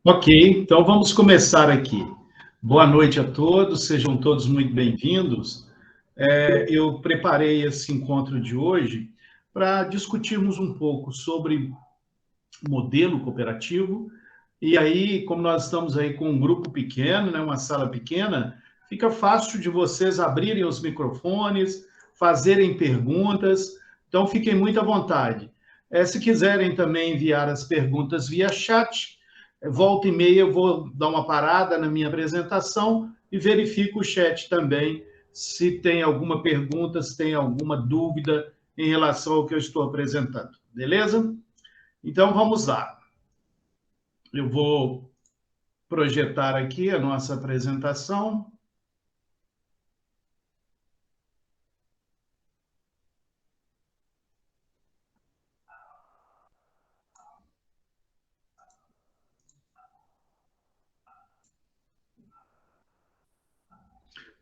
Ok, então vamos começar aqui. Boa noite a todos, sejam todos muito bem-vindos. Eu preparei esse encontro de hoje para discutirmos um pouco sobre modelo cooperativo. E aí, como nós estamos aí com um grupo pequeno, né, uma sala pequena, fica fácil de vocês abrirem os microfones, fazerem perguntas. Então, fiquem muito à vontade. Se quiserem também enviar as perguntas via chat, volta e meia eu vou dar uma parada na minha apresentação e verifico o chat também, se tem alguma pergunta, se tem alguma dúvida em relação ao que eu estou apresentando. Beleza? Então, vamos lá. Eu vou projetar aqui a nossa apresentação.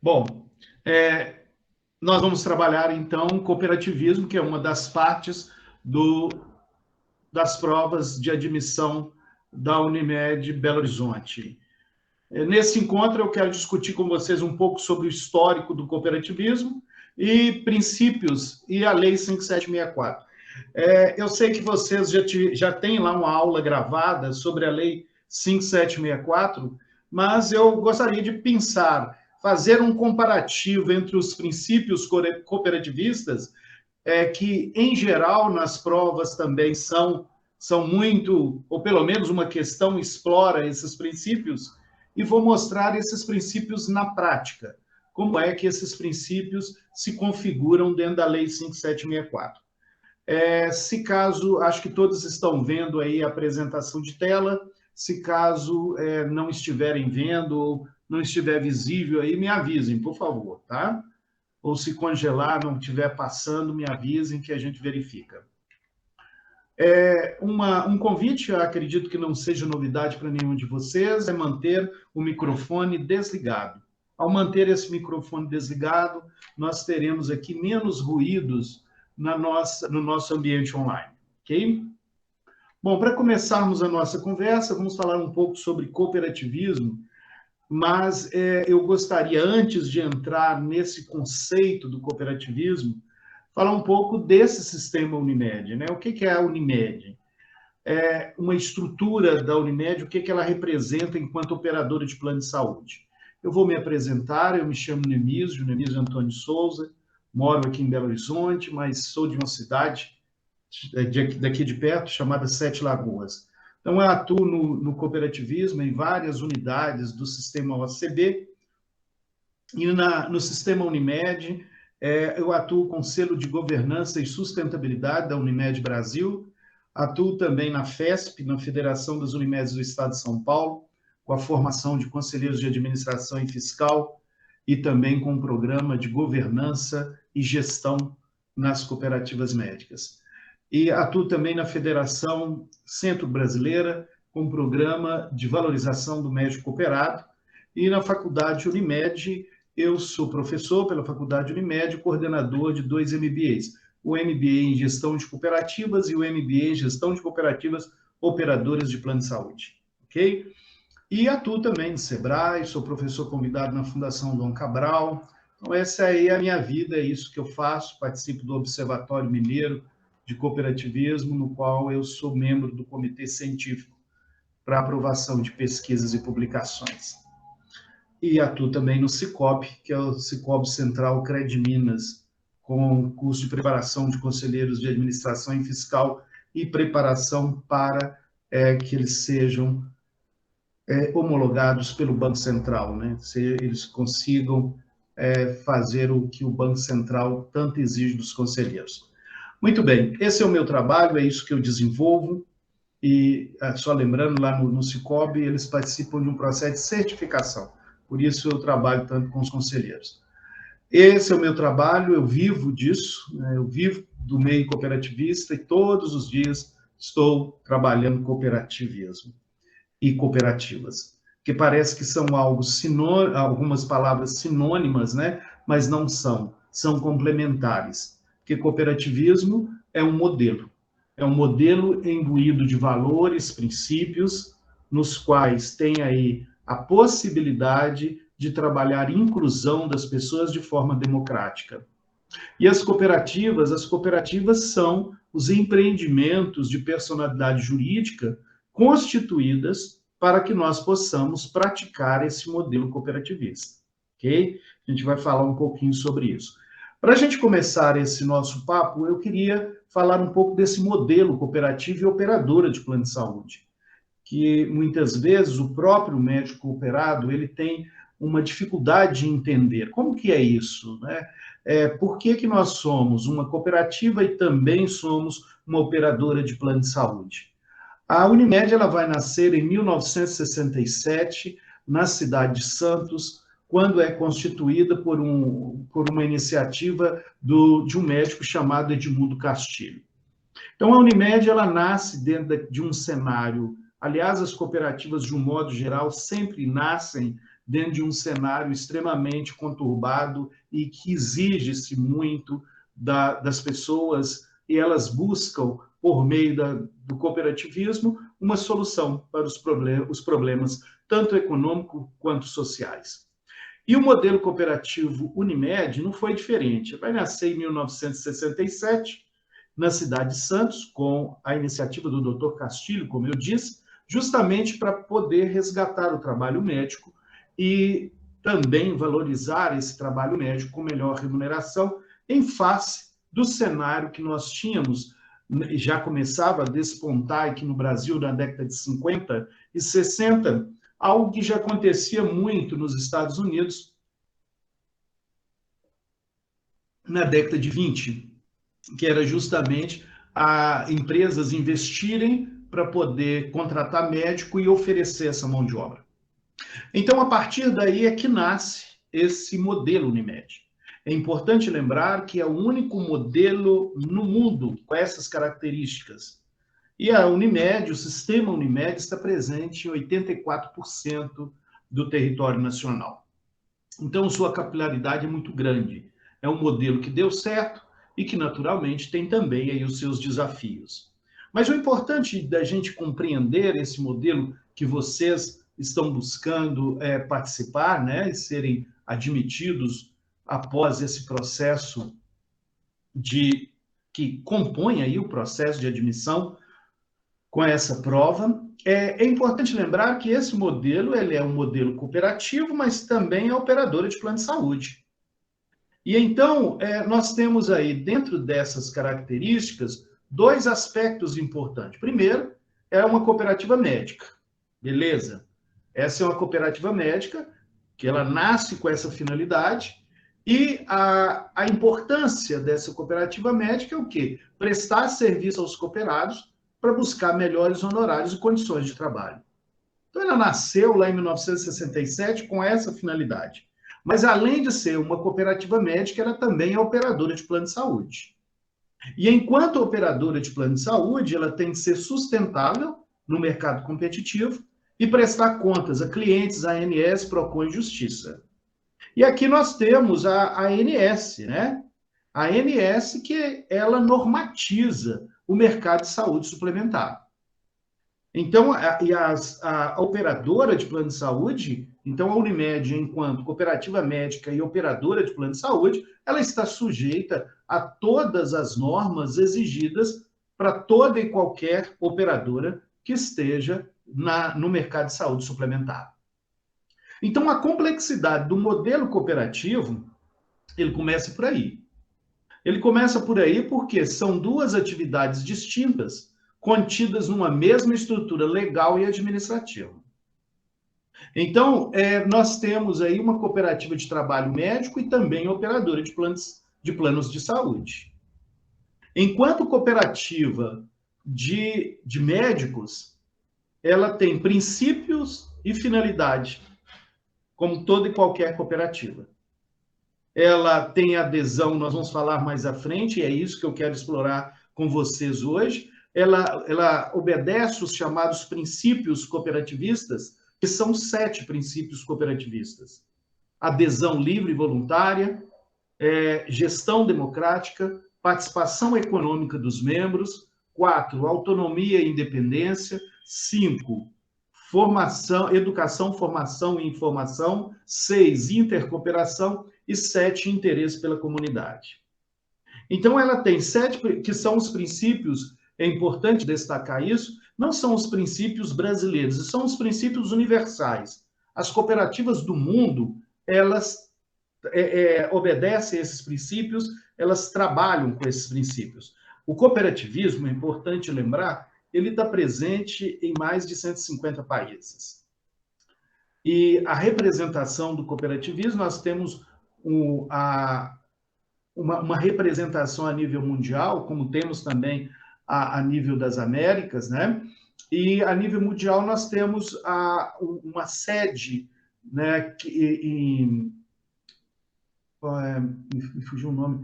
Bom, nós vamos trabalhar, então, cooperativismo, que é uma das partes das provas de admissão da Unimed Belo Horizonte. Nesse encontro, eu quero discutir com vocês um pouco sobre o histórico do cooperativismo e princípios e a Lei 5764. Eu sei que vocês já têm lá uma aula gravada sobre a Lei 5764, mas eu gostaria de pensar, fazer um comparativo entre os princípios cooperativistas, que, em geral, nas provas também são muito, ou pelo menos uma questão explora esses princípios, e vou mostrar esses princípios na prática. Como é que esses princípios se configuram dentro da Lei 5764. Se caso, acho que todos estão vendo aí a apresentação de tela, se caso não estiverem vendo ou não estiver visível aí, me avisem, por favor, tá? Ou se congelar, não estiver passando, me avisem que a gente verifica. Um convite, eu acredito que não seja novidade para nenhum de vocês, é manter o microfone desligado. Ao manter esse microfone desligado, nós teremos aqui menos ruídos no nosso ambiente online, ok? Bom, para começarmos a nossa conversa, vamos falar um pouco sobre cooperativismo, mas eu gostaria, antes de entrar nesse conceito do cooperativismo, falar um pouco desse sistema Unimed, né? O que é a Unimed? É uma estrutura da Unimed, o que ela representa enquanto operadora de plano de saúde. Eu vou me apresentar, eu me chamo Nemísio Antônio Souza, moro aqui em Belo Horizonte, mas sou de uma cidade daqui de perto, chamada Sete Lagoas. Então, eu atuo no cooperativismo em várias unidades do sistema OCB, e no sistema Unimed, eu atuo com selo de governança e sustentabilidade da Unimed Brasil, atuo também na FESP, na Federação das Unimedes do Estado de São Paulo, com a formação de conselheiros de administração e fiscal, e também com um programa de governança e gestão nas cooperativas médicas. E atuo também na Federação Centro-Brasileira, com um programa de valorização do médico cooperado, e na Faculdade Unimed, eu sou professor pela Faculdade Unimed, coordenador de 2 MBAs, o MBA em Gestão de Cooperativas e o MBA em Gestão de Cooperativas Operadoras de Plano de Saúde, ok? E atuo também no Sebrae, sou professor convidado na Fundação Dom Cabral. Então, essa aí é a minha vida, é isso que eu faço, participo do Observatório Mineiro de Cooperativismo, no qual eu sou membro do Comitê Científico para aprovação de pesquisas e publicações. E atuo também no Cicobi, que é o Cicobi Central Cred Minas, com curso de preparação de conselheiros de administração e fiscal e preparação para que eles sejam homologados pelo Banco Central, né? Se eles consigam fazer o que o Banco Central tanto exige dos conselheiros. Muito bem, esse é o meu trabalho, é isso que eu desenvolvo, e só lembrando, lá no Cicobi, eles participam de um processo de certificação, por isso eu trabalho tanto com os conselheiros. Esse é o meu trabalho, eu vivo disso, né? Eu vivo do meio cooperativista e todos os dias estou trabalhando cooperativismo e cooperativas, que parece que são algumas palavras sinônimas, né? Mas não são complementares, porque cooperativismo é um modelo imbuído de valores, princípios, nos quais tem aí a possibilidade de trabalhar inclusão das pessoas de forma democrática. E as cooperativas são os empreendimentos de personalidade jurídica constituídas para que nós possamos praticar esse modelo cooperativista, ok? A gente vai falar um pouquinho sobre isso. Para a gente começar esse nosso papo, eu queria falar um pouco desse modelo cooperativo e operadora de plano de saúde, que muitas vezes o próprio médico cooperado ele tem uma dificuldade de entender. Como que é isso, né? Por que nós somos uma cooperativa e também somos uma operadora de plano de saúde? A Unimed ela vai nascer em 1967, na cidade de Santos, quando é constituída por uma iniciativa de um médico chamado Edmundo Castilho. Então, a Unimed ela nasce dentro de um cenário. Aliás, as cooperativas, de um modo geral, sempre nascem dentro de um cenário extremamente conturbado e que exige-se muito das pessoas, e elas buscam, por meio do cooperativismo, uma solução para os problemas tanto econômicos quanto sociais. E o modelo cooperativo Unimed não foi diferente. Vai nascer em 1967, na cidade de Santos, com a iniciativa do Dr. Castilho, como eu disse, justamente para poder resgatar o trabalho médico e também valorizar esse trabalho médico com melhor remuneração em face do cenário que nós tínhamos, já começava a despontar aqui no Brasil na década de 50 e 60, algo que já acontecia muito nos Estados Unidos na década de 20, que era justamente empresas investirem para poder contratar médico e oferecer essa mão de obra. Então, a partir daí é que nasce esse modelo Unimed. É importante lembrar que é o único modelo no mundo com essas características. E a Unimed, o sistema Unimed, está presente em 84% do território nacional. Então, sua capilaridade é muito grande. É um modelo que deu certo e que, naturalmente, tem também aí os seus desafios. Mas o importante da gente compreender esse modelo que vocês estão buscando participar, né, e serem admitidos após esse processo que compõe aí o processo de admissão com essa prova. É importante lembrar que esse modelo ele é um modelo cooperativo, mas também é operadora de plano de saúde. E então, nós temos aí, dentro dessas características, dois aspectos importantes. Primeiro, é uma cooperativa médica, beleza? Essa é uma cooperativa médica, que ela nasce com essa finalidade, e a importância dessa cooperativa médica é o quê? Prestar serviço aos cooperados para buscar melhores honorários e condições de trabalho. Então, ela nasceu lá em 1967 com essa finalidade. Mas, além de ser uma cooperativa médica, ela também é operadora de plano de saúde. E, enquanto operadora de plano de saúde, ela tem que ser sustentável no mercado competitivo e prestar contas a clientes, a ANS, PROCON e Justiça. E aqui nós temos a ANS, né? A ANS que ela normatiza o mercado de saúde suplementar. Então, a operadora de plano de saúde, então a Unimed, enquanto cooperativa médica e operadora de plano de saúde, ela está sujeita a todas as normas exigidas para toda e qualquer operadora que esteja no mercado de saúde suplementar. Então, a complexidade do modelo cooperativo, ele começa por aí. Ele começa por aí porque são duas atividades distintas, contidas numa mesma estrutura legal e administrativa. Então, nós temos aí uma cooperativa de trabalho médico e também operadora de planos de saúde. Enquanto cooperativa de médicos, ela tem princípios e finalidade, como toda e qualquer cooperativa. Ela tem adesão, nós vamos falar mais à frente, e é isso que eu quero explorar com vocês hoje. Ela obedece os chamados princípios cooperativistas, que são 7 princípios cooperativistas. Adesão livre e voluntária, gestão democrática, participação econômica dos membros, 4, autonomia e independência, 5, educação, formação e informação. 6, intercooperação. E 7, interesse pela comunidade. Então, ela tem 7, que são os princípios, é importante destacar isso, não são os princípios brasileiros, são os princípios universais. As cooperativas do mundo, elas obedecem a esses princípios, elas trabalham com esses princípios. O cooperativismo, é importante lembrar, ele está presente em mais de 150 países. E a representação do cooperativismo, nós temos uma representação a nível mundial, como temos também a nível das Américas, né? E a nível mundial nós temos uma sede, né, me fugiu o nome,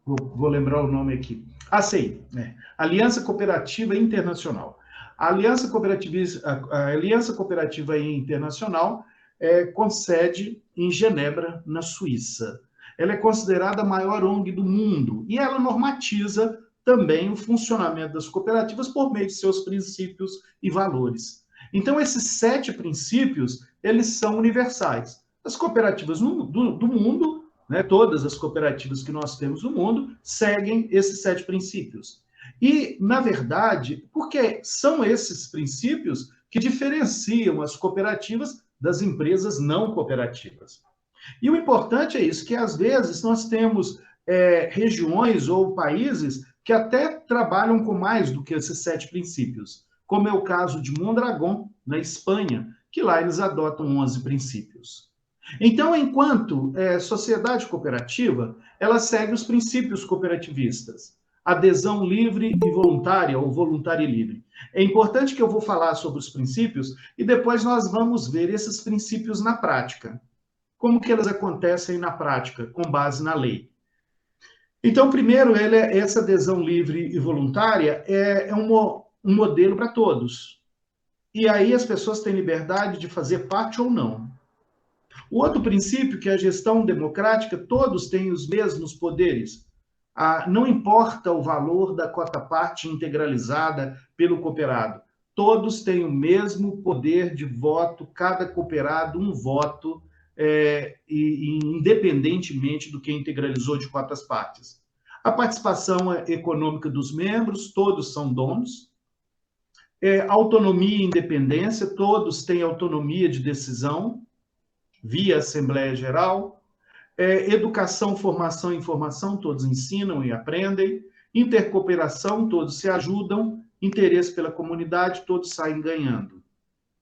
vou lembrar o nome aqui. ACI, né? Aliança Cooperativa Internacional. A Aliança Cooperativa Internacional com sede em Genebra, na Suíça. Ela é considerada a maior ONG do mundo e ela normatiza também o funcionamento das cooperativas por meio de seus princípios e valores. Então, esses 7 princípios, eles são universais. As cooperativas do mundo, né, todas as cooperativas que nós temos no mundo, seguem esses 7 princípios. E, na verdade, porque são esses princípios que diferenciam as cooperativas das empresas não cooperativas. E o importante é isso, que às vezes nós temos regiões ou países que até trabalham com mais do que esses 7 princípios, como é o caso de Mondragón, na Espanha, que lá eles adotam 11 princípios. Então, enquanto sociedade cooperativa, ela segue os princípios cooperativistas, adesão livre e voluntária, ou voluntária e livre. É importante que eu vou falar sobre os princípios e depois nós vamos ver esses princípios na prática. Como que elas acontecem na prática, com base na lei. Então, primeiro, essa adesão livre e voluntária é um modelo para todos. E aí as pessoas têm liberdade de fazer parte ou não. O outro princípio, que é a gestão democrática, todos têm os mesmos poderes. Não importa o valor da cota-parte integralizada pelo cooperado. Todos têm o mesmo poder de voto, cada cooperado um voto, independentemente do que integralizou de cotas partes. A participação econômica dos membros, todos são donos. Autonomia e independência, todos têm autonomia de decisão, via Assembleia Geral. Educação, formação e informação, todos ensinam e aprendem. Intercooperação, todos se ajudam. Interesse pela comunidade, todos saem ganhando.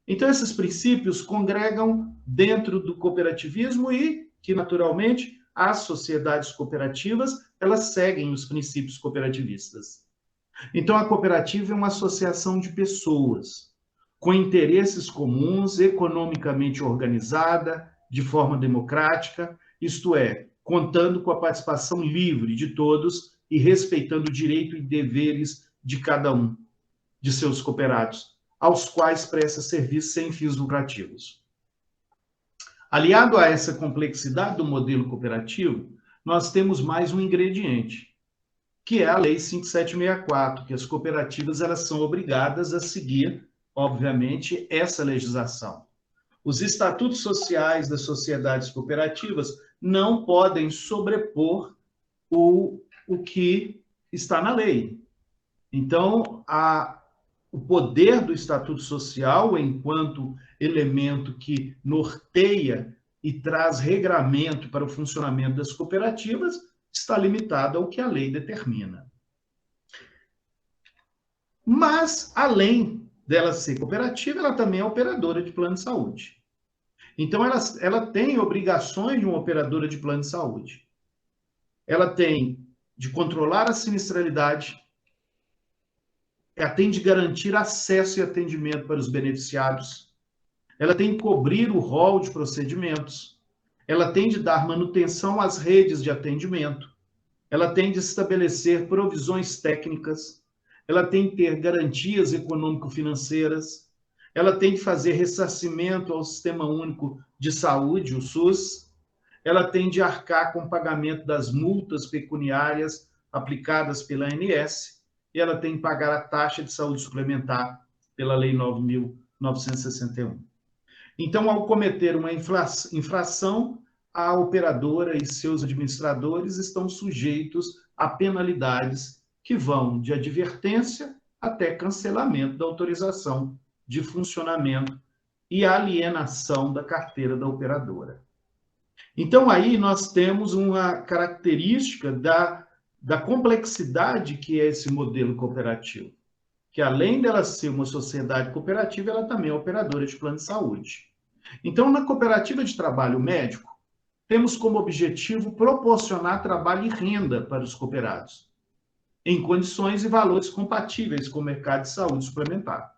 Então, esses princípios congregam dentro do cooperativismo e que, naturalmente, as sociedades cooperativas, elas seguem os princípios cooperativistas. Então, a cooperativa é uma associação de pessoas com interesses comuns, economicamente organizada, de forma democrática, isto é, contando com a participação livre de todos e respeitando o direito e deveres de cada um de seus cooperados, aos quais presta serviço sem fins lucrativos. Aliado a essa complexidade do modelo cooperativo, nós temos mais um ingrediente, que é a Lei 5764, que as cooperativas elas são obrigadas a seguir, obviamente, essa legislação. Os estatutos sociais das sociedades cooperativas não podem sobrepor o que está na lei. Então, o poder do Estatuto Social, enquanto elemento que norteia e traz regramento para o funcionamento das cooperativas, está limitado ao que a lei determina. Mas, além dela ser cooperativa, ela também é operadora de plano de saúde. Então, ela tem obrigações de uma operadora de plano de saúde. Ela tem de controlar a sinistralidade, ela tem de garantir acesso e atendimento para os beneficiados, ela tem de cobrir o rol de procedimentos, ela tem de dar manutenção às redes de atendimento, ela tem de estabelecer provisões técnicas, ela tem de ter garantias econômico-financeiras, ela tem de fazer ressarcimento ao Sistema Único de Saúde, o SUS, ela tem de arcar com o pagamento das multas pecuniárias aplicadas pela ANS, e ela tem que pagar a taxa de saúde suplementar pela Lei 961. Então, ao cometer uma infração, a operadora e seus administradores estão sujeitos a penalidades que vão de advertência até cancelamento da autorização de funcionamento e alienação da carteira da operadora. Então, aí nós temos uma característica da complexidade que é esse modelo cooperativo, que além dela ser uma sociedade cooperativa, ela também é operadora de plano de saúde. Então, na cooperativa de trabalho médico, temos como objetivo proporcionar trabalho e renda para os cooperados, em condições e valores compatíveis com o mercado de saúde suplementar,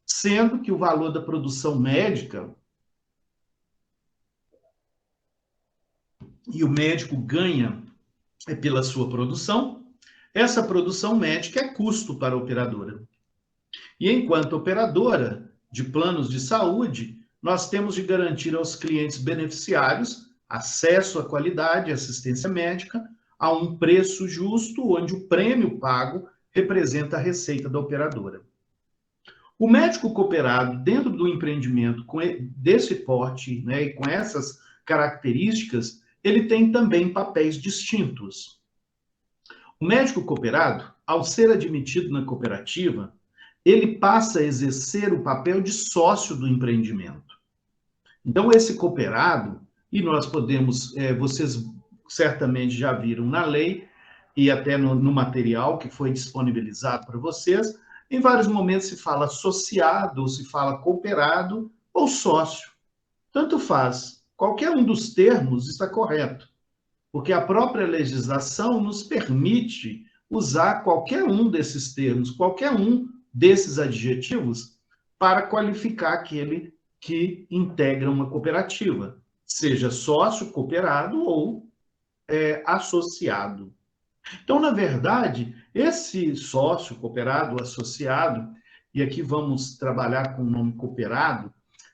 sendo que o valor da produção médica e o médico ganha pela sua produção, essa produção médica é custo para a operadora. E enquanto operadora de planos de saúde, nós temos de garantir aos clientes beneficiários acesso à qualidade e assistência médica a um preço justo, onde o prêmio pago representa a receita da operadora. O médico cooperado, dentro do empreendimento desse porte, né, e com essas características, ele tem também papéis distintos. O médico cooperado, ao ser admitido na cooperativa, ele passa a exercer o papel de sócio do empreendimento. Então, esse cooperado, e nós podemos, vocês certamente já viram na lei e até no material que foi disponibilizado para vocês, em vários momentos se fala associado, ou se fala cooperado, ou sócio. Tanto faz. Qualquer um dos termos está correto, porque a própria legislação nos permite usar qualquer um desses termos, qualquer um desses adjetivos, para qualificar aquele que integra uma cooperativa, seja sócio, cooperado ou associado. Então, na verdade, esse sócio, cooperado, associado, e aqui vamos trabalhar com o nome cooperado,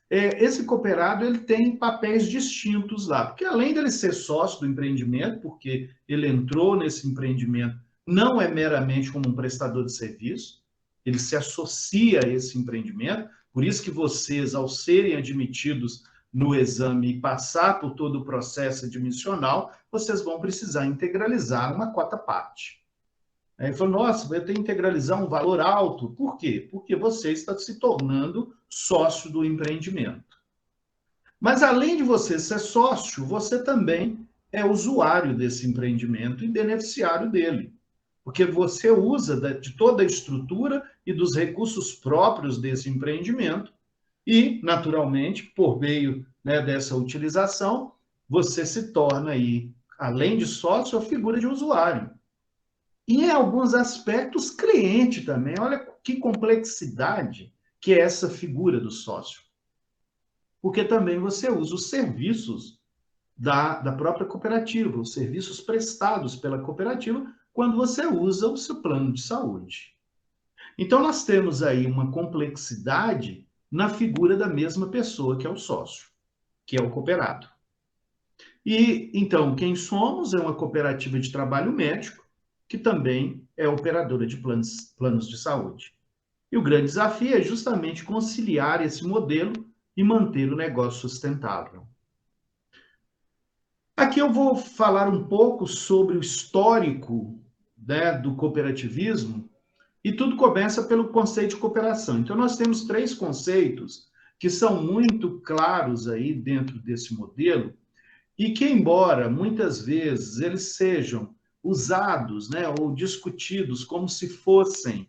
esse cooperado ele tem papéis distintos lá, porque além dele ser sócio do empreendimento, porque ele entrou nesse empreendimento, não é meramente como um prestador de serviço, ele se associa a esse empreendimento, por isso que vocês, ao serem admitidos no exame e passar por todo o processo admissional, vocês vão precisar integralizar uma quota-parte. Aí ele falou, nossa, vai ter que integralizar um valor alto. Por quê? Porque você está se tornando sócio do empreendimento. Mas além de você ser sócio, você também é usuário desse empreendimento e beneficiário dele. Porque você usa de toda a estrutura e dos recursos próprios desse empreendimento e, naturalmente, por meio, né, dessa utilização, você se torna aí, além de sócio, a figura de usuário. E em alguns aspectos, cliente também. Olha que complexidade que é essa figura do sócio. Porque também você usa os serviços da própria cooperativa, os serviços prestados pela cooperativa, quando você usa o seu plano de saúde. Então, nós temos aí uma complexidade na figura da mesma pessoa, que é o sócio, que é o cooperado. E, então, quem somos é uma cooperativa de trabalho médico, que também é operadora de planos de saúde. E o grande desafio é justamente conciliar esse modelo e manter o negócio sustentável. Aqui eu vou falar um pouco sobre o histórico, né, do cooperativismo, e tudo começa pelo conceito de cooperação. Então, nós temos 3 conceitos que são muito claros aí dentro desse modelo e que, embora muitas vezes eles sejam usados, né, ou discutidos como se fossem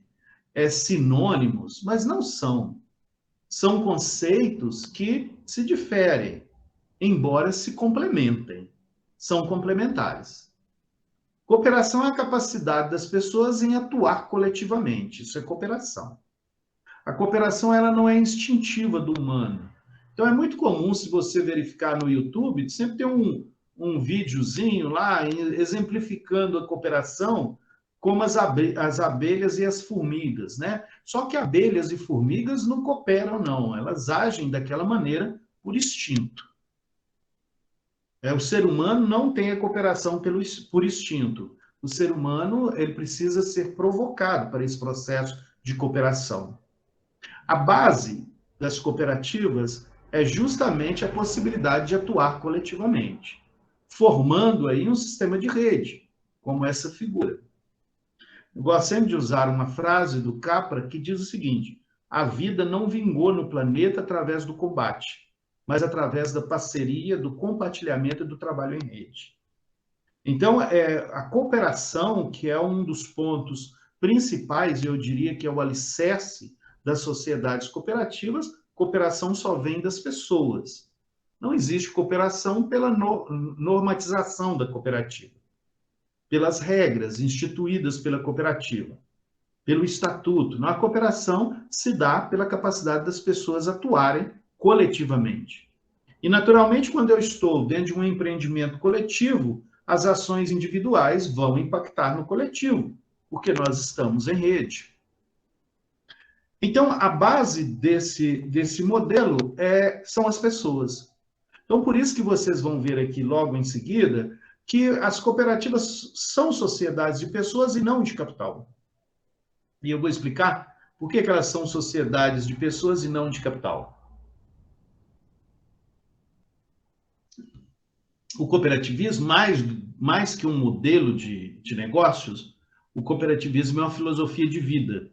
sinônimos, mas não são. São conceitos que se diferem, embora se complementem. São complementares. Cooperação é a capacidade das pessoas em atuar coletivamente. Isso é cooperação. A cooperação ela não é instintiva do humano. Então, é muito comum, se você verificar no YouTube, sempre tem um videozinho lá exemplificando a cooperação como as abelhas e as formigas, né? Só que abelhas e formigas não cooperam, não. Elas agem daquela maneira por instinto. O ser humano não tem a cooperação por instinto. O ser humano ele precisa ser provocado para esse processo de cooperação. A base das cooperativas é justamente a possibilidade de atuar coletivamente, formando aí um sistema de rede, como essa figura. Eu gosto sempre de usar uma frase do Capra que diz o seguinte: a vida não vingou no planeta através do combate, mas através da parceria, do compartilhamento e do trabalho em rede. Então, a cooperação, que é um dos pontos principais, eu diria que é o alicerce das sociedades cooperativas, cooperação só vem das pessoas. Não existe cooperação pela normatização da cooperativa, pelas regras instituídas pela cooperativa, pelo estatuto. A cooperação se dá pela capacidade das pessoas atuarem coletivamente. E, naturalmente, quando eu estou dentro de um empreendimento coletivo, as ações individuais vão impactar no coletivo, porque nós estamos em rede. Então, a base desse modelo são as pessoas. Então, por isso que vocês vão ver aqui logo em seguida que as cooperativas são sociedades de pessoas e não de capital. E eu vou explicar por que elas são sociedades de pessoas e não de capital. O cooperativismo, mais que um modelo de negócios, o cooperativismo é uma filosofia de vida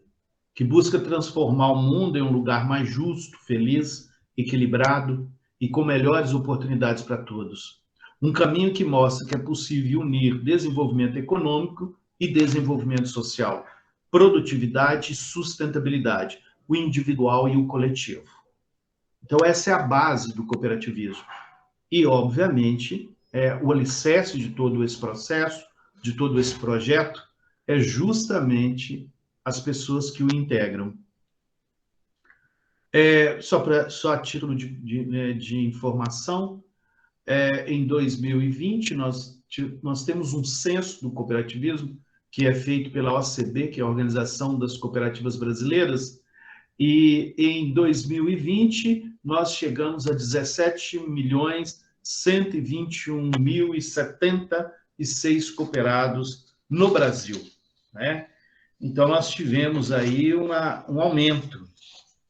que busca transformar o mundo em um lugar mais justo, feliz, equilibrado e com melhores oportunidades para todos. Um caminho que mostra que é possível unir desenvolvimento econômico e desenvolvimento social, produtividade e sustentabilidade, o individual e o coletivo. Então, essa é a base do cooperativismo. E, obviamente, o alicerce de todo esse processo, de todo esse projeto, é justamente as pessoas que o integram. Só a título de informação, em 2020, nós temos um censo do cooperativismo, que é feito pela OCB, que é a Organização das Cooperativas Brasileiras, e em 2020 nós chegamos a 17.121.076 cooperados no Brasil, né? Então, nós tivemos aí um aumento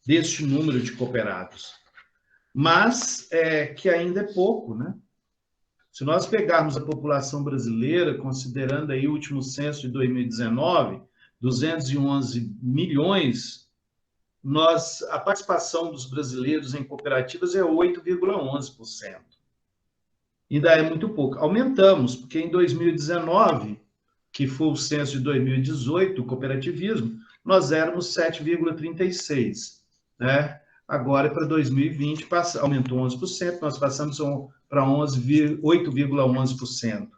deste número de cooperados, mas que ainda é pouco, né? Se nós pegarmos a população brasileira, considerando aí o último censo de 2019, 211 milhões, a participação dos brasileiros em cooperativas é 8,11%. Ainda é muito pouco. Aumentamos, porque em 2019, que foi o censo de 2018, o cooperativismo, nós éramos 7,36%, né? Agora, para 2020, aumentou 11%, nós passamos para 8,11%.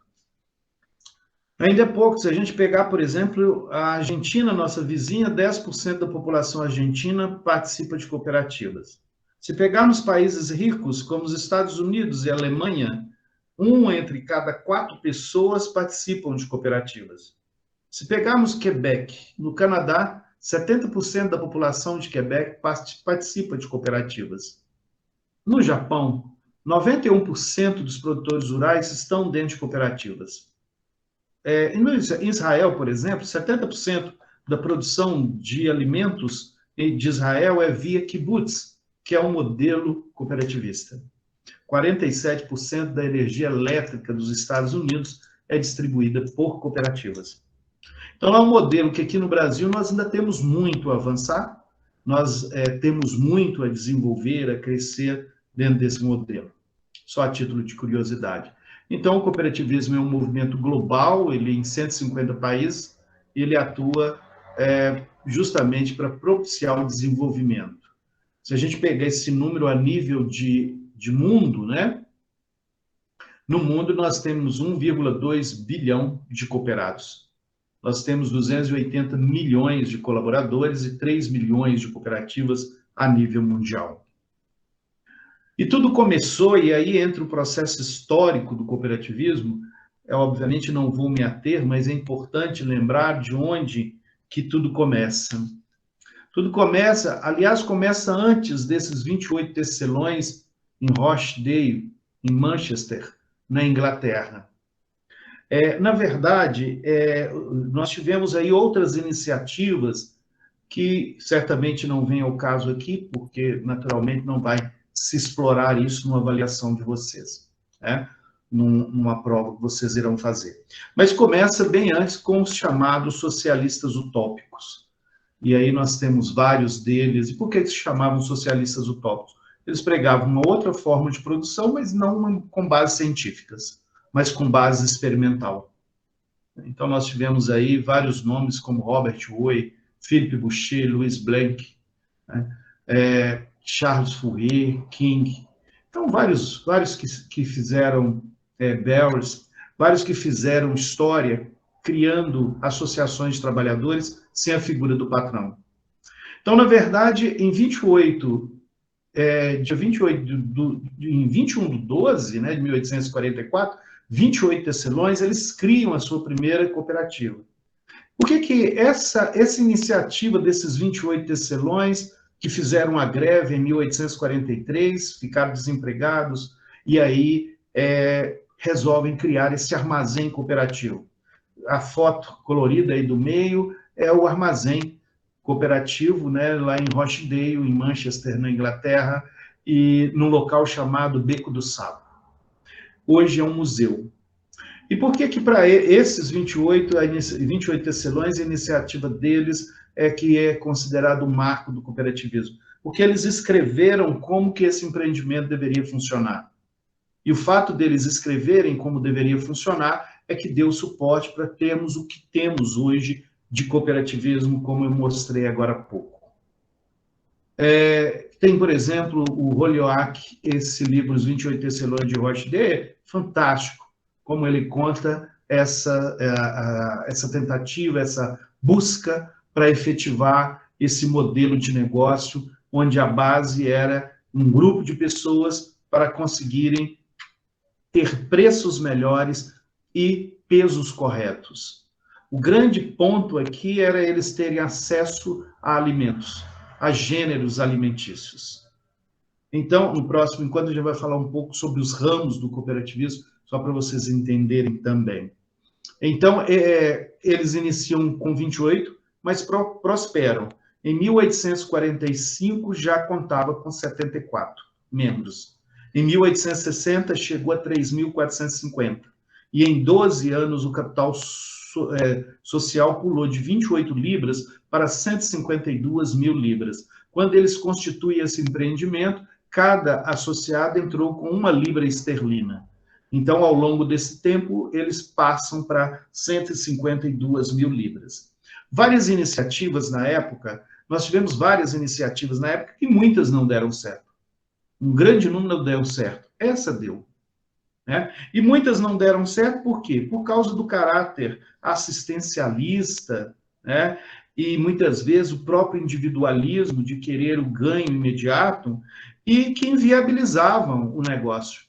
Ainda é pouco. Se a gente pegar, por exemplo, a Argentina, nossa vizinha, 10% da população argentina participa de cooperativas. Se pegarmos países ricos, como os Estados Unidos e a Alemanha, 1 entre cada 4 pessoas participam de cooperativas. Se pegarmos Quebec, no Canadá, 70% da população de Quebec participa de cooperativas. No Japão, 91% dos produtores rurais estão dentro de cooperativas. Em Israel, por exemplo, 70% da produção de alimentos de Israel é via kibbutz, que é um modelo cooperativista. 47% da energia elétrica dos Estados Unidos é distribuída por cooperativas. Então, é um modelo que aqui no Brasil nós ainda temos muito a avançar, nós temos muito a desenvolver, a crescer dentro desse modelo. Só a título de curiosidade. Então, o cooperativismo é um movimento global, ele em 150 países, ele atua justamente para propiciar o desenvolvimento. Se a gente pegar esse número a nível de mundo, né? No mundo nós temos 1,2 bilhão de cooperados. Nós temos 280 milhões de colaboradores e 3 milhões de cooperativas a nível mundial. E tudo começou, e aí entra o processo histórico do cooperativismo. Obviamente não vou me ater, mas é importante lembrar de onde que tudo começa. Tudo começa, aliás, começa antes desses 28 tecelões em Rochdale, em Manchester, na Inglaterra. Na verdade, nós tivemos aí outras iniciativas que certamente não vem ao caso aqui, porque naturalmente não vai se explorar isso numa avaliação de vocês, né? Numa prova que vocês irão fazer. Mas começa bem antes com os chamados socialistas utópicos. E aí nós temos vários deles. E por que se chamavam socialistas utópicos? Eles pregavam uma outra forma de produção, mas não com bases científicas, mas com base experimental. Então nós tivemos aí vários nomes como Robert Owen, Philippe Boucher, Louis Blanc, né? Charles Fourier, King. Então vários que fizeram Bells, vários que fizeram história criando associações de trabalhadores sem a figura do patrão. Então, na verdade, em 28, dia 28 em 21/12, né, de 1844, 28 tecelões, eles criam a sua primeira cooperativa. Por que essa iniciativa desses 28 tecelões, que fizeram a greve em 1843, ficaram desempregados, e aí resolvem criar esse armazém cooperativo? A foto colorida aí do meio é o armazém cooperativo, né, lá em Rochdale, em Manchester, na Inglaterra, e num local chamado Beco do Sapo. Hoje é um museu. E por que para esses 28 tecelões, a iniciativa deles que é considerado o marco do cooperativismo? Porque eles escreveram como que esse empreendimento deveria funcionar. E o fato deles escreverem como deveria funcionar é que deu suporte para termos o que temos hoje de cooperativismo, como eu mostrei agora há pouco. Tem, por exemplo, o Holyoake, esse livro, Os 28 Tecelões de Rochdale, fantástico, como ele conta essa tentativa, essa busca para efetivar esse modelo de negócio, onde a base era um grupo de pessoas para conseguirem ter preços melhores e pesos corretos. O grande ponto aqui era eles terem acesso a alimentos, a gêneros alimentícios. Então, no próximo encontro, a gente vai falar um pouco sobre os ramos do cooperativismo, só para vocês entenderem também. Então, eles iniciam com 28, mas prosperam. Em 1845, já contava com 74 membros. Em 1860, chegou a 3.450. E em 12 anos, o capital social pulou de 28 libras para 152 mil libras. Quando eles constituem esse empreendimento, cada associado entrou com 1 libra esterlina. Então, ao longo desse tempo, eles passam para 152 mil libras. Várias iniciativas na época, nós tivemos várias iniciativas na época e muitas não deram certo. Um grande número não deu certo. Essa deu. Né? E muitas não deram certo por quê? Por causa do caráter assistencialista, né? E muitas vezes o próprio individualismo de querer o ganho imediato e que inviabilizavam o negócio.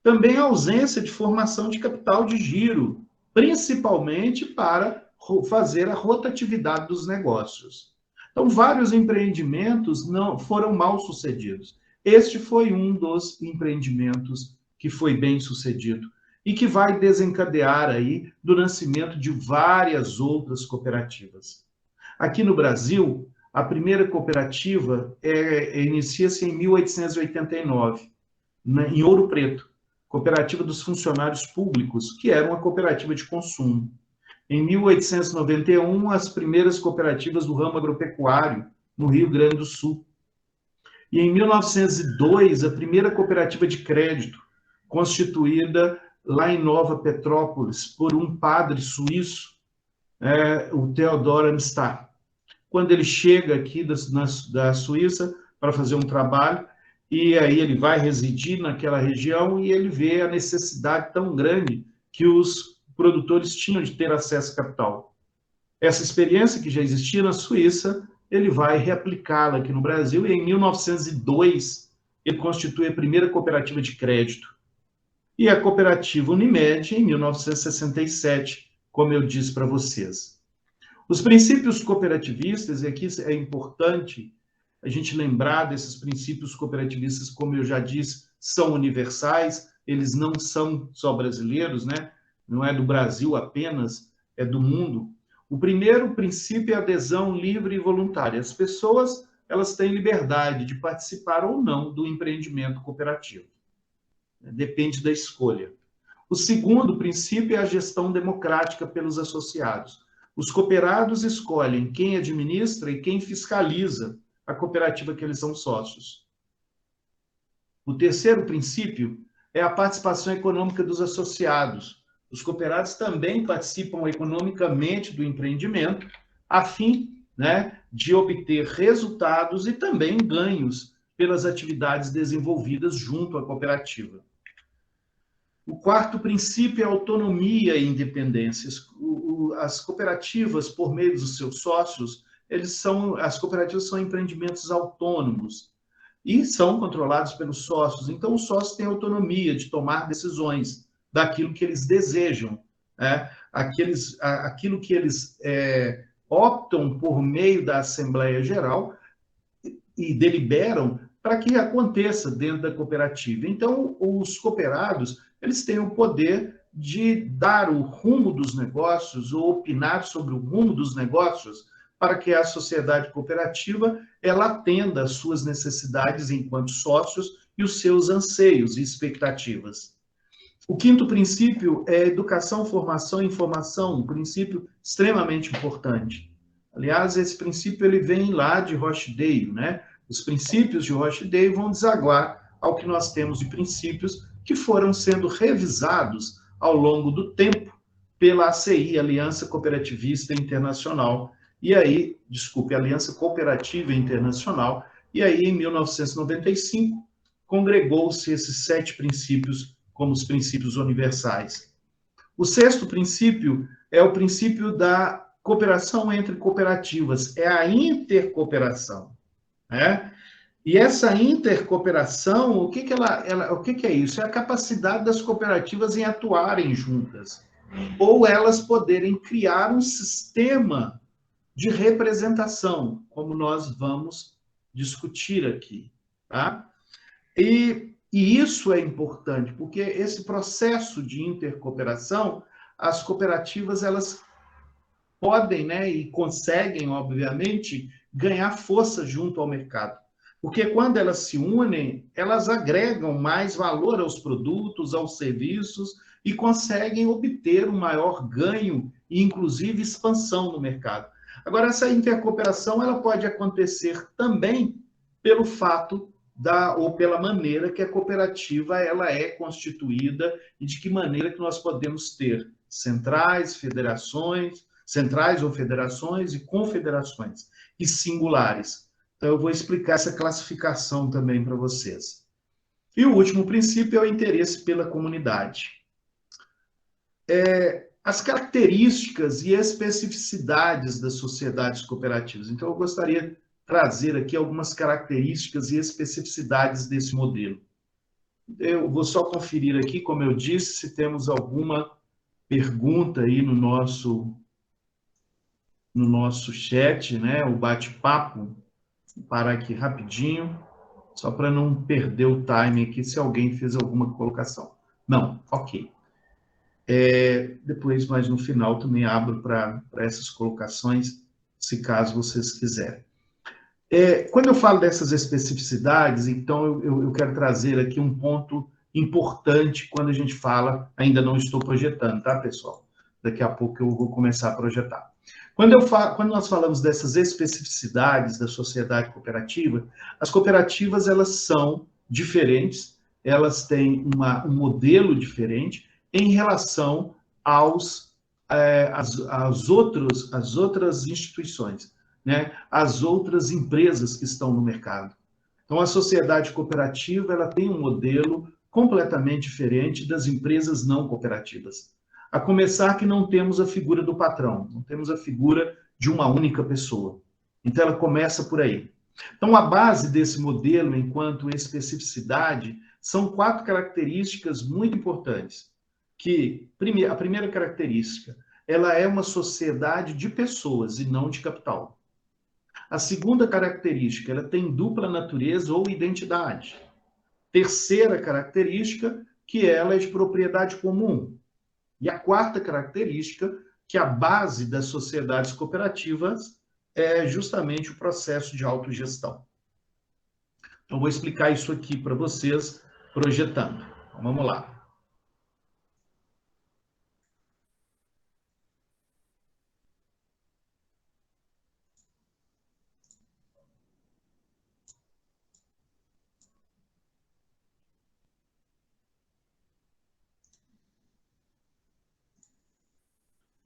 Também a ausência de formação de capital de giro, principalmente para fazer a rotatividade dos negócios. Então, vários empreendimentos não foram mal sucedidos. Este foi um dos empreendimentos que foi bem sucedido e que vai desencadear aí do nascimento de várias outras cooperativas. Aqui no Brasil, a primeira cooperativa inicia-se em 1889, em Ouro Preto, Cooperativa dos Funcionários Públicos, que era uma cooperativa de consumo. Em 1891, as primeiras cooperativas do ramo agropecuário, no Rio Grande do Sul. E em 1902, a primeira cooperativa de crédito, constituída lá em Nova Petrópolis por um padre suíço, o Theodor Amstad. Quando ele chega aqui da Suíça para fazer um trabalho, e aí ele vai residir naquela região e ele vê a necessidade tão grande que os produtores tinham de ter acesso a capital. Essa experiência que já existia na Suíça, ele vai reaplicá-la aqui no Brasil, e em 1902 ele constitui a primeira cooperativa de crédito. E a cooperativa Unimed em 1967, como eu disse para vocês. Os princípios cooperativistas, e aqui é importante a gente lembrar desses princípios cooperativistas, como eu já disse, são universais, eles não são só brasileiros, né? Não é do Brasil apenas, é do mundo. O primeiro princípio é a adesão livre e voluntária. As pessoas, elas têm liberdade de participar ou não do empreendimento cooperativo. Depende da escolha. O segundo princípio é a gestão democrática pelos associados. Os cooperados escolhem quem administra e quem fiscaliza a cooperativa que eles são sócios. O terceiro princípio é a participação econômica dos associados. Os cooperados também participam economicamente do empreendimento, a fim, né, de obter resultados e também ganhos pelas atividades desenvolvidas junto à cooperativa. O quarto princípio é autonomia e independência. As cooperativas, por meio dos seus sócios, as cooperativas são empreendimentos autônomos e são controlados pelos sócios. Então, os sócios têm autonomia de tomar decisões daquilo que eles desejam, né? Aquilo que eles optam por meio da Assembleia Geral e deliberam para que aconteça dentro da cooperativa. Então, os cooperados, eles têm o poder de dar o rumo dos negócios ou opinar sobre o rumo dos negócios para que a sociedade cooperativa ela atenda às suas necessidades enquanto sócios e os seus anseios e expectativas. O quinto princípio é educação, formação e informação, um princípio extremamente importante. Aliás, esse princípio ele vem lá de Rochdale, né? Os princípios de Rochdale vão desaguar ao que nós temos de princípios que foram sendo revisados ao longo do tempo pela ACI, Aliança Cooperativista Internacional, e aí, Aliança Cooperativa Internacional, e aí em 1995 congregou-se esses 7 princípios como os princípios universais. O sexto princípio é o princípio da cooperação entre cooperativas, é a intercooperação, né? E essa intercooperação, o que é isso? É a capacidade das cooperativas em atuarem juntas, ou elas poderem criar um sistema de representação, como nós vamos discutir aqui, tá? E isso é importante, porque esse processo de intercooperação, as cooperativas, elas podem, né, e conseguem, obviamente, ganhar força junto ao mercado. Porque quando elas se unem, elas agregam mais valor aos produtos, aos serviços e conseguem obter um maior ganho e, inclusive, expansão no mercado. Agora, essa intercooperação ela pode acontecer também pelo fato ou pela maneira que a cooperativa ela é constituída e de que maneira que nós podemos ter centrais, centrais ou federações e confederações e singulares. Então, eu vou explicar essa classificação também para vocês. E o último princípio é o interesse pela comunidade. As características e especificidades das sociedades cooperativas. Então, eu gostaria de trazer aqui algumas características e especificidades desse modelo. Eu vou só conferir aqui, como eu disse, se temos alguma pergunta aí no nosso chat, né? O bate-papo. Vou parar aqui rapidinho, só para não perder o time aqui, se alguém fez alguma colocação. Não, ok. Depois, mais no final, também abro para essas colocações, se caso vocês quiserem. Quando eu falo dessas especificidades, então eu quero trazer aqui um ponto importante quando a gente fala, ainda não estou projetando, tá, pessoal? Daqui a pouco eu vou começar a projetar. Quando nós falamos dessas especificidades da sociedade cooperativa, as cooperativas elas são diferentes, elas têm um modelo diferente em relação às outras instituições, né? As outras empresas que estão no mercado. Então, a sociedade cooperativa ela tem um modelo completamente diferente das empresas não cooperativas. A começar que não temos a figura do patrão, não temos a figura de uma única pessoa. Então, ela começa por aí. Então, a base desse modelo, enquanto especificidade, são 4 características muito importantes. A primeira característica, ela é uma sociedade de pessoas e não de capital. A segunda característica, ela tem dupla natureza ou identidade. Terceira característica, que ela é de propriedade comum. E a quarta característica, que a base das sociedades cooperativas é justamente o processo de autogestão. Então, vou explicar isso aqui para vocês, projetando. Então, vamos lá.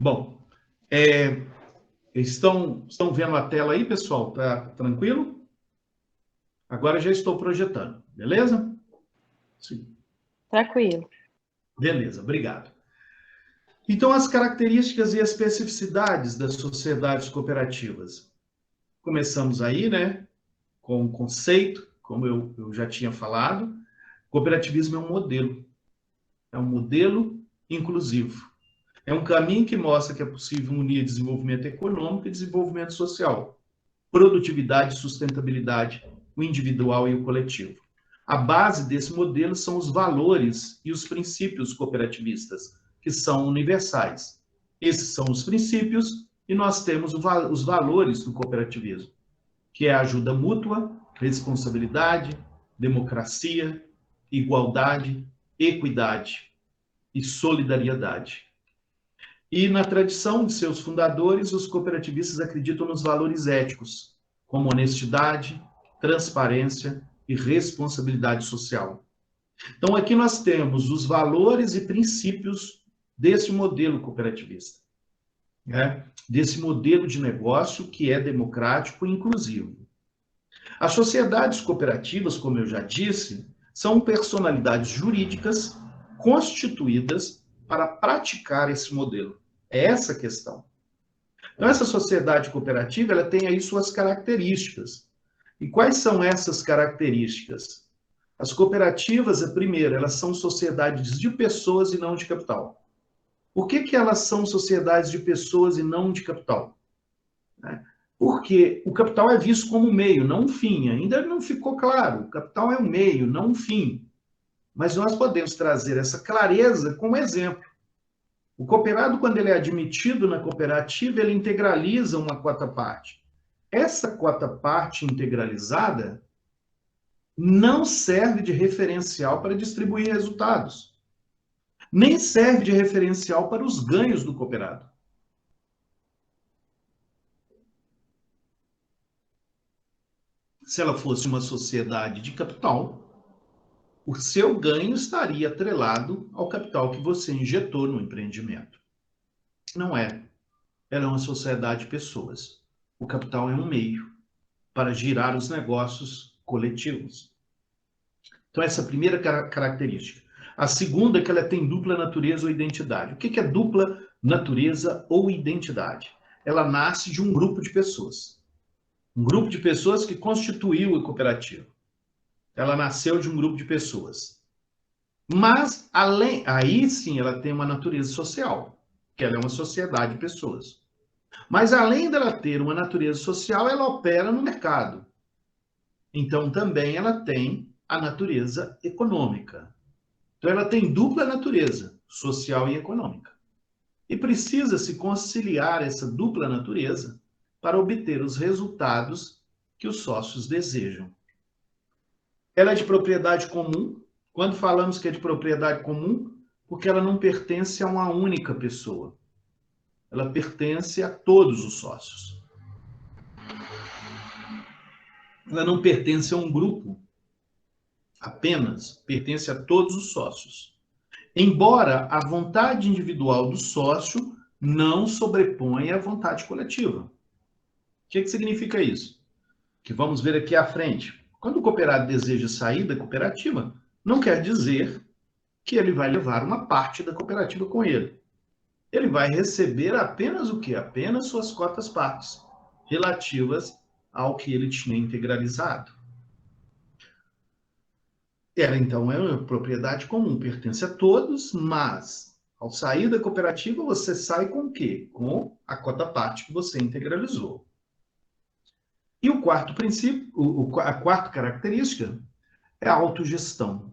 Bom, estão vendo a tela aí, pessoal? Tá tranquilo? Agora já estou projetando, beleza? Sim. Tranquilo. Beleza, obrigado. Então, as características e especificidades das sociedades cooperativas. Começamos aí, né, com o conceito, como eu já tinha falado. Cooperativismo é um modelo inclusivo. É um caminho que mostra que é possível unir desenvolvimento econômico e desenvolvimento social, produtividade e sustentabilidade, o individual e o coletivo. A base desse modelo são os valores e os princípios cooperativistas, que são universais. Esses são os princípios e nós temos os valores do cooperativismo, que é a ajuda mútua, responsabilidade, democracia, igualdade, equidade e solidariedade. E na tradição de seus fundadores, os cooperativistas acreditam nos valores éticos, como honestidade, transparência e responsabilidade social. Então, aqui nós temos os valores e princípios desse modelo cooperativista, né? Desse modelo de negócio que é democrático e inclusivo. As sociedades cooperativas, como eu já disse, são personalidades jurídicas constituídas para praticar esse modelo. É essa a questão. Então, essa sociedade cooperativa, ela tem aí suas características. E quais são essas características? As cooperativas, a primeira, elas são sociedades de pessoas e não de capital. Por que elas são sociedades de pessoas e não de capital? Porque o capital é visto como um meio, não um fim. Ainda não ficou claro. O capital é um meio, não um fim. Mas nós podemos trazer essa clareza como exemplo. O cooperado, quando ele é admitido na cooperativa, ele integraliza uma quota-parte. Essa quota-parte integralizada não serve de referencial para distribuir resultados. Nem serve de referencial para os ganhos do cooperado. Se ela fosse uma sociedade de capital, o seu ganho estaria atrelado ao capital que você injetou no empreendimento. Não é. Ela é uma sociedade de pessoas. O capital é um meio para girar os negócios coletivos. Então, essa é a primeira característica. A segunda é que ela tem dupla natureza ou identidade. O que é dupla natureza ou identidade? Ela nasce de um grupo de pessoas. Um grupo de pessoas que constituiu a cooperativa. Ela nasceu de um grupo de pessoas. Mas, aí sim, ela tem uma natureza social, que ela é uma sociedade de pessoas. Mas, além dela ter uma natureza social, ela opera no mercado. Então, também ela tem a natureza econômica. Então, ela tem dupla natureza, social e econômica. E precisa se conciliar essa dupla natureza para obter os resultados que os sócios desejam. Ela é de propriedade comum. Quando falamos que é de propriedade comum, porque ela não pertence a uma única pessoa. Ela pertence a todos os sócios. Ela não pertence a um grupo apenas, pertence a todos os sócios. Embora a vontade individual do sócio não sobreponha à vontade coletiva. O que significa isso? Que vamos ver aqui à frente. Quando o cooperado deseja sair da cooperativa, não quer dizer que ele vai levar uma parte da cooperativa com ele. Ele vai receber apenas o quê? Apenas suas cotas-partes, relativas ao que ele tinha integralizado. Ela, então, é uma propriedade comum, pertence a todos, mas, ao sair da cooperativa, você sai com o quê? Com a cota-parte que você integralizou. E o quarto princípio, a quarta característica, é a autogestão.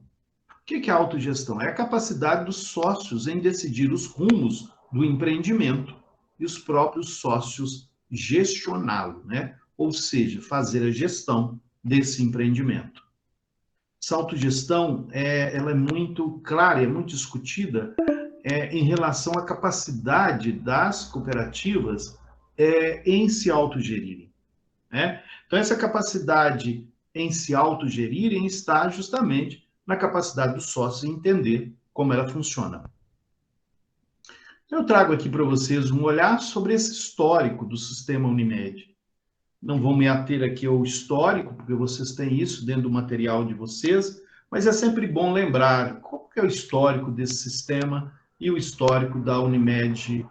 O que é a autogestão? É a capacidade dos sócios em decidir os rumos do empreendimento e os próprios sócios gestioná-lo, né? Ou seja, fazer a gestão desse empreendimento. Essa autogestão ela é muito clara, é muito discutida em relação à capacidade das cooperativas em se autogerirem, né? Então, essa capacidade em se autogerirem está justamente na capacidade dos sócios em entender como ela funciona. Eu trago aqui para vocês um olhar sobre esse histórico do sistema Unimed. Não vou me ater aqui ao histórico, porque vocês têm isso dentro do material de vocês, mas é sempre bom lembrar qual que é o histórico desse sistema e o histórico da Unimed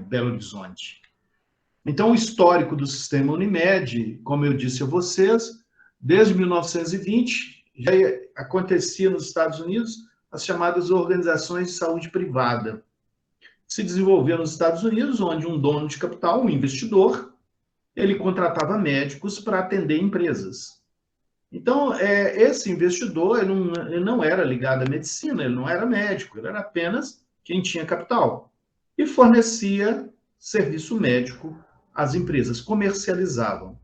Belo Horizonte. Então, o histórico do sistema Unimed, como eu disse a vocês, desde 1920, já acontecia nos Estados Unidos as chamadas organizações de saúde privada. Se desenvolveu nos Estados Unidos, onde um dono de capital, um investidor, ele contratava médicos para atender empresas. Então, esse investidor ele não era ligado à medicina, ele não era médico, ele era apenas quem tinha capital. E fornecia serviço médico às empresas, comercializavam.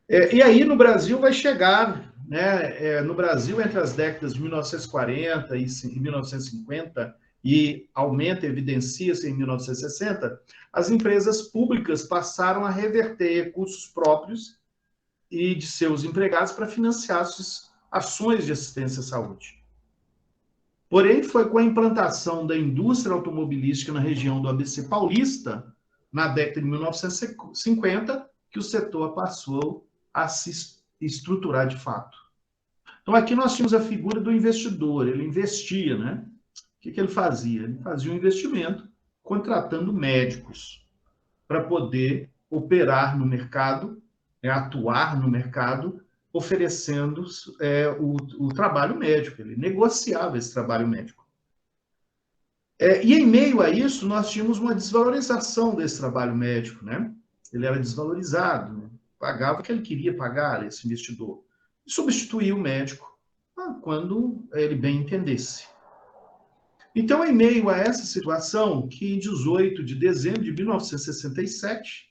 E aí, no Brasil, vai chegar, né, no Brasil, entre as décadas de 1940 e 1950, e aumenta, evidencia-se em 1960, as empresas públicas passaram a reverter recursos próprios e de seus empregados para financiar suas ações de assistência à saúde. Porém, foi com a implantação da indústria automobilística na região do ABC Paulista, na década de 1950, que o setor passou a se estruturar de fato. Então, aqui nós tínhamos a figura do investidor, ele investia, né? O que ele fazia? Ele fazia um investimento contratando médicos para poder operar no mercado, atuar no mercado, oferecendo o trabalho médico. Ele negociava esse trabalho médico. E em meio a isso, nós tínhamos uma desvalorização desse trabalho médico, né? Ele era desvalorizado, né? Pagava o que ele queria pagar, esse investidor. E substituía o médico quando ele bem entendesse. Então, em meio a essa situação, que em 18 de dezembro de 1967,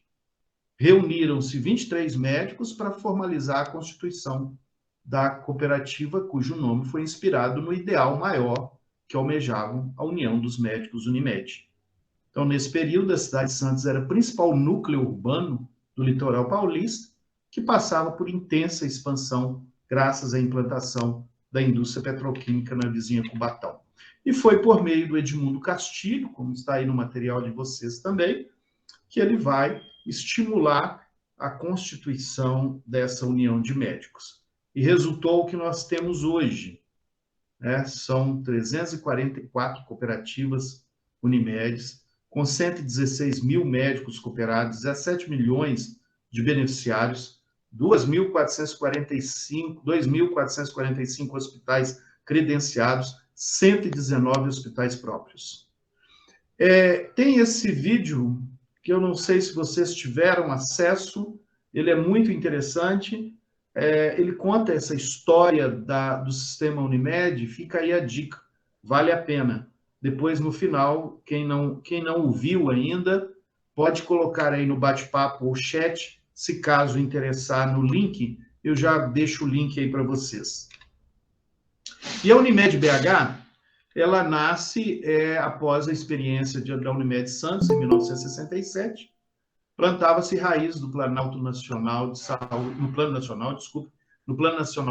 reuniram-se 23 médicos para formalizar a constituição da cooperativa, cujo nome foi inspirado no ideal maior que almejavam a União dos Médicos Unimed. Então, nesse período, a cidade de Santos era o principal núcleo urbano do litoral paulista, que passava por intensa expansão graças à implantação da indústria petroquímica na vizinha Cubatão. E foi por meio do Edmundo Castilho, como está aí no material de vocês também, que ele vai estimular a constituição dessa união de médicos. E resultou o que nós temos hoje, né? São 344 cooperativas Unimedes, com 116 mil médicos cooperados, 17 milhões de beneficiários, 2.445 hospitais credenciados, 119 hospitais próprios. Tem esse vídeo, que eu não sei se vocês tiveram acesso, ele é muito interessante, ele conta essa história do sistema Unimed, fica aí a dica, vale a pena. Depois, no final, quem não ouviu ainda, pode colocar aí no bate-papo ou chat, se caso interessar no link, eu já deixo o link aí para vocês. E a Unimed BH, ela nasce após a experiência da Unimed Santos, em 1967, plantava-se raiz do Plano Nacional de Saúde, no Plano Nacional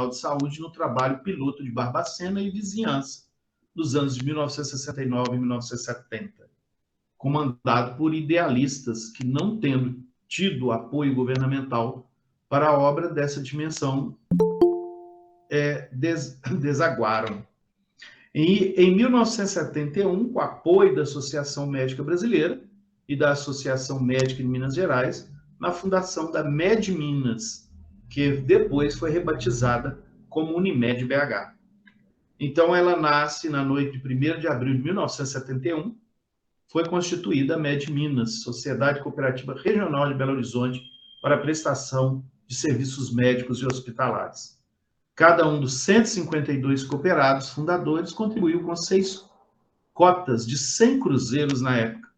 de Saúde, no trabalho piloto de Barbacena e vizinhança, dos anos de 1969 e 1970, comandado por idealistas que, não tendo tido apoio governamental para a obra dessa dimensão, desaguaram. E em 1971, com o apoio da Associação Médica Brasileira e da Associação Médica de Minas Gerais, na fundação da Med Minas, que depois foi rebatizada como Unimed BH. Então, ela nasce na noite de 1º de abril de 1971, foi constituída a Med Minas, Sociedade Cooperativa Regional de Belo Horizonte, para a prestação de serviços médicos e hospitalares. Cada um dos 152 cooperados fundadores contribuiu com 6 cotas de 100 cruzeiros na época,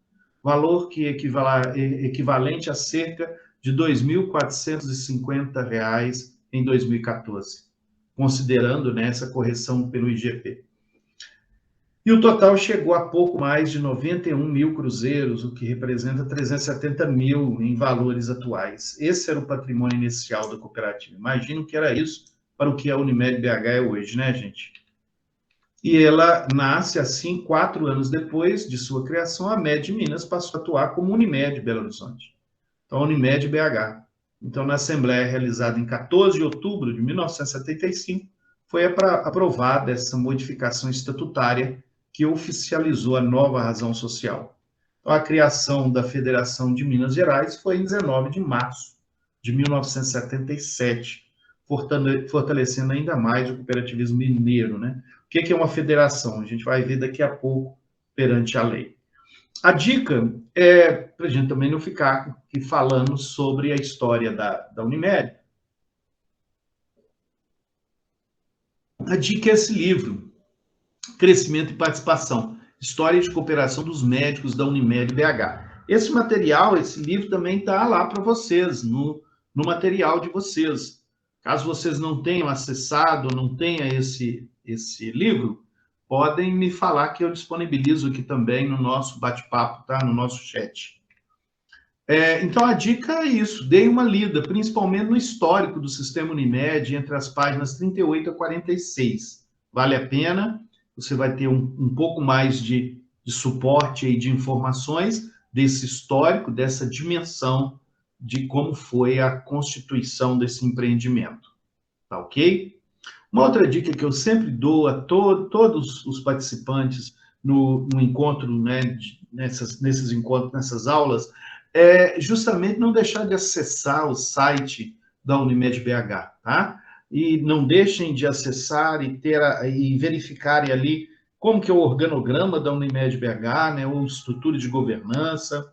valor que equivalente a cerca de R$ 2.450 em 2014, considerando, né, essa correção pelo IGP. E o total chegou a pouco mais de 91 mil cruzeiros, o que representa 370 mil em valores atuais. Esse era o patrimônio inicial da cooperativa. Imagino que era isso para o que a Unimed BH é hoje, né, gente? E ela nasce assim, 4 anos depois de sua criação, a MED Minas passou a atuar como Unimed Belo Horizonte. Então, a Unimed BH. Então, na Assembleia realizada em 14 de outubro de 1975, foi aprovada essa modificação estatutária que oficializou a nova razão social. Então, a criação da Federação de Minas Gerais foi em 19 de março de 1977, fortalecendo ainda mais o cooperativismo mineiro, né? O que é uma federação? A gente vai ver daqui a pouco perante a lei. A dica é para a gente também não ficar aqui falando sobre a história da Unimed. A dica é esse livro, Crescimento e Participação, História de Cooperação dos Médicos da Unimed BH. Esse material, esse livro também está lá para vocês, no material de vocês. Caso vocês não tenham acessado, não tenham esse livro, podem me falar que eu disponibilizo aqui também no nosso bate-papo, tá? No nosso chat. Então, a dica é isso, dê uma lida, principalmente no histórico do sistema Unimed, entre as páginas 38 a 46. Vale a pena, você vai ter um pouco mais de suporte e de informações desse histórico, dessa dimensão de como foi a constituição desse empreendimento. Tá ok? Uma outra dica que eu sempre dou a todos os participantes no encontro, né, nesses encontros, nessas aulas, é justamente não deixar de acessar o site da Unimed BH, tá? E não deixem de acessar e verificarem ali como que é o organograma da Unimed BH, né, ou estrutura de governança,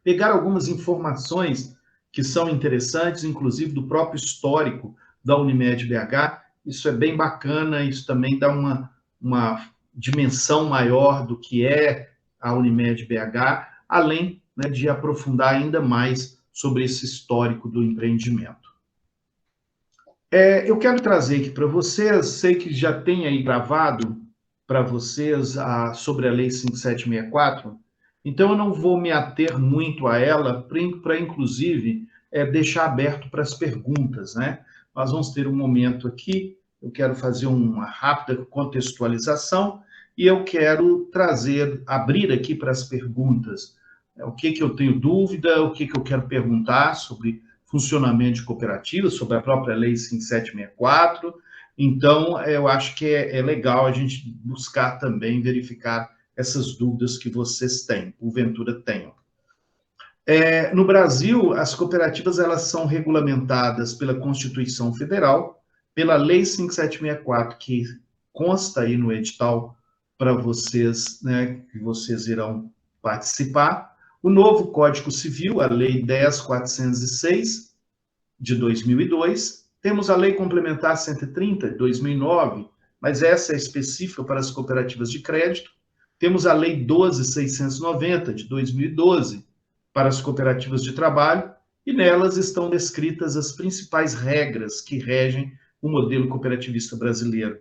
pegar algumas informações que são interessantes, inclusive do próprio histórico da Unimed BH. Isso é bem bacana, isso também dá uma dimensão maior do que é a Unimed BH, além, né, de aprofundar ainda mais sobre esse histórico do empreendimento. Eu quero trazer aqui para vocês, sei que já tem aí gravado para vocês sobre a Lei 5764, então eu não vou me ater muito a ela, para inclusive deixar aberto para as perguntas, né? Nós vamos ter um momento aqui, eu quero fazer uma rápida contextualização e eu quero abrir aqui para as perguntas. O que eu tenho dúvida, o que eu quero perguntar sobre funcionamento de cooperativas, sobre a própria Lei 5764. Então, eu acho que é legal a gente buscar também verificar essas dúvidas que vocês têm, porventura tenham. No Brasil, as cooperativas elas são regulamentadas pela Constituição Federal, pela Lei 5764, que consta aí no edital para vocês, né, que vocês irão participar, o novo Código Civil, a Lei 10.406, de 2002, temos a Lei Complementar 130, de 2009, mas essa é específica para as cooperativas de crédito. Temos a Lei 12.690, de 2012, para as cooperativas de trabalho, e nelas estão descritas as principais regras que regem o modelo cooperativista brasileiro.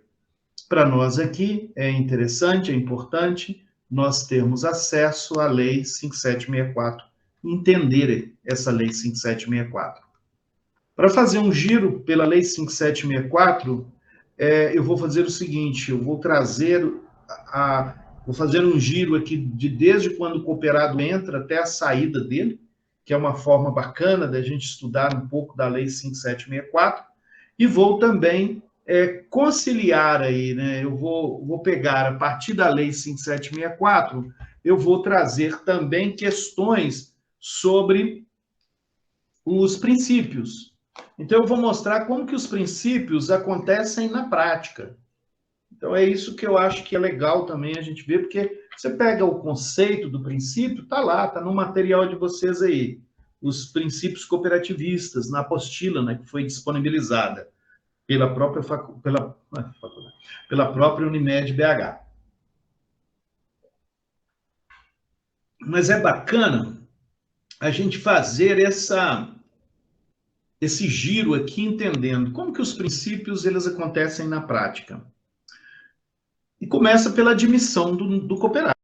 Para nós aqui, é interessante, é importante nós termos acesso à Lei 5764, entender essa Lei 5764. Para fazer um giro pela Lei 5764, eu vou fazer o seguinte, eu vou vou fazer um giro aqui desde quando o cooperado entra até a saída dele, que é uma forma bacana da gente estudar um pouco da Lei 5764, e vou também conciliar aí, né? Eu vou pegar, a partir da Lei 5764, eu vou trazer também questões sobre os princípios. Então, eu vou mostrar como que os princípios acontecem na prática. Então, é isso que eu acho que é legal também a gente ver, porque você pega o conceito do princípio, está lá, está no material de vocês aí. Os princípios cooperativistas, na apostila, né, que foi disponibilizada pela própria Unimed BH. Mas é bacana a gente fazer esse giro aqui, entendendo como que os princípios eles acontecem na prática. E começa pela admissão do cooperado.